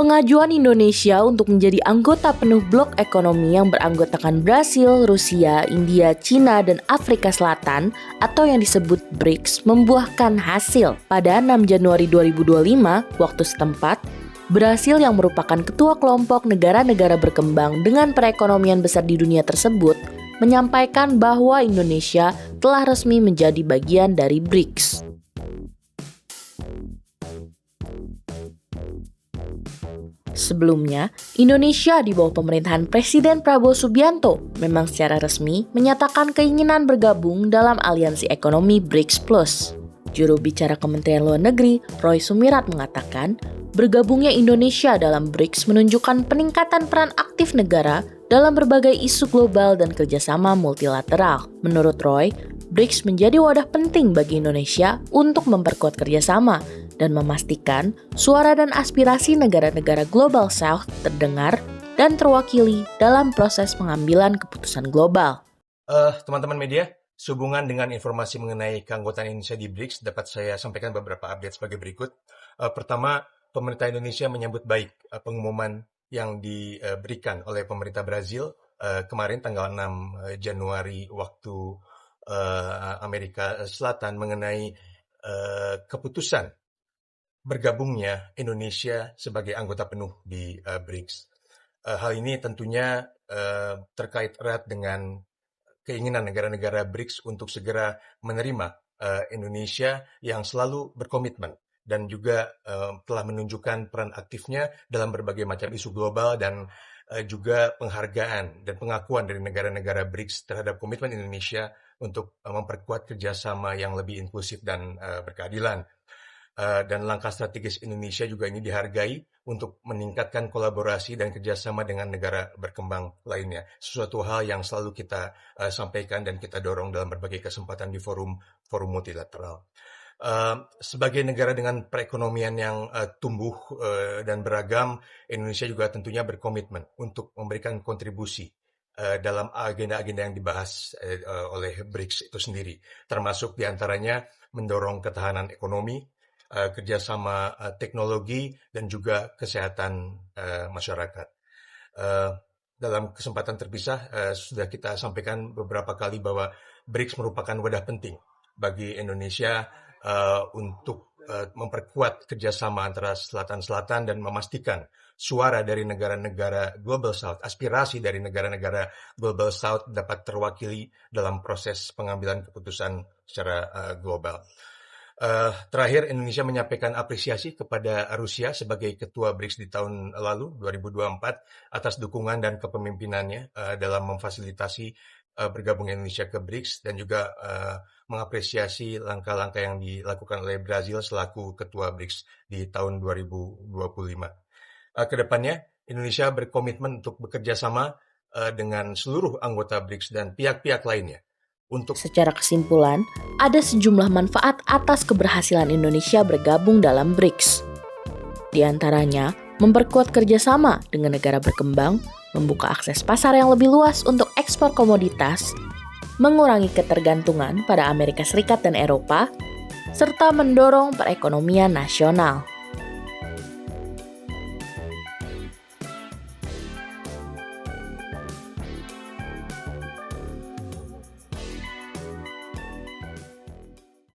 Pengajuan Indonesia untuk menjadi anggota penuh blok ekonomi yang beranggotakan Brasil, Rusia, India, Cina, dan Afrika Selatan atau yang disebut BRICS membuahkan hasil. Pada 6 Januari 2025, waktu setempat, Brasil yang merupakan ketua kelompok negara-negara berkembang dengan perekonomian besar di dunia tersebut menyampaikan bahwa Indonesia telah resmi menjadi bagian dari BRICS. Sebelumnya, Indonesia di bawah pemerintahan Presiden Prabowo Subianto memang secara resmi menyatakan keinginan bergabung dalam aliansi ekonomi BRICS Plus. Juru bicara Kementerian Luar Negeri, Roy Sumirat mengatakan, bergabungnya Indonesia dalam BRICS menunjukkan peningkatan peran aktif negara dalam berbagai isu global dan kerjasama multilateral. Menurut Roy, BRICS menjadi wadah penting bagi Indonesia untuk memperkuat kerjasama dan memastikan suara dan aspirasi negara-negara Global South terdengar dan terwakili dalam proses pengambilan keputusan global. Teman-teman media, sehubungan dengan informasi mengenai keanggotaan Indonesia di BRICS, dapat saya sampaikan beberapa update sebagai berikut. Pertama, pemerintah Indonesia menyambut baik pengumuman yang diberikan oleh pemerintah Brazil kemarin tanggal 6 Januari waktu Amerika Selatan mengenai keputusan bergabungnya Indonesia sebagai anggota penuh di BRICS. Hal ini tentunya terkait erat dengan keinginan negara-negara BRICS untuk segera menerima Indonesia yang selalu berkomitmen dan juga telah menunjukkan peran aktifnya dalam berbagai macam isu global dan juga penghargaan dan pengakuan dari negara-negara BRICS terhadap komitmen Indonesia untuk memperkuat kerjasama yang lebih inklusif dan berkeadilan. Dan langkah strategis Indonesia juga ini dihargai untuk meningkatkan kolaborasi dan kerjasama dengan negara berkembang lainnya. Sesuatu hal yang selalu kita sampaikan dan kita dorong dalam berbagai kesempatan di forum multilateral. Sebagai negara dengan perekonomian yang tumbuh dan beragam, Indonesia juga tentunya berkomitmen untuk memberikan kontribusi dalam agenda-agenda yang dibahas oleh BRICS itu sendiri, termasuk diantaranya mendorong ketahanan ekonomi, kerjasama teknologi, dan juga kesehatan masyarakat. Dalam kesempatan terpisah, sudah kita sampaikan beberapa kali bahwa BRICS merupakan wadah penting bagi Indonesia untuk memperkuat kerjasama antara selatan-selatan dan memastikan suara dari negara-negara Global South, aspirasi dari negara-negara Global South dapat terwakili dalam proses pengambilan keputusan secara global. Terakhir, Indonesia menyampaikan apresiasi kepada Rusia sebagai ketua BRICS di tahun lalu, 2024, atas dukungan dan kepemimpinannya dalam memfasilitasi bergabung Indonesia ke BRICS dan juga mengapresiasi langkah-langkah yang dilakukan oleh Brazil selaku ketua BRICS di tahun 2025. Kedepannya, Indonesia berkomitmen untuk bekerja sama dengan seluruh anggota BRICS dan pihak-pihak lainnya. Secara kesimpulan, ada sejumlah manfaat atas keberhasilan Indonesia bergabung dalam BRICS. Di antaranya, memperkuat kerjasama dengan negara berkembang, membuka akses pasar yang lebih luas untuk ekspor komoditas, mengurangi ketergantungan pada Amerika Serikat dan Eropa, serta mendorong perekonomian nasional.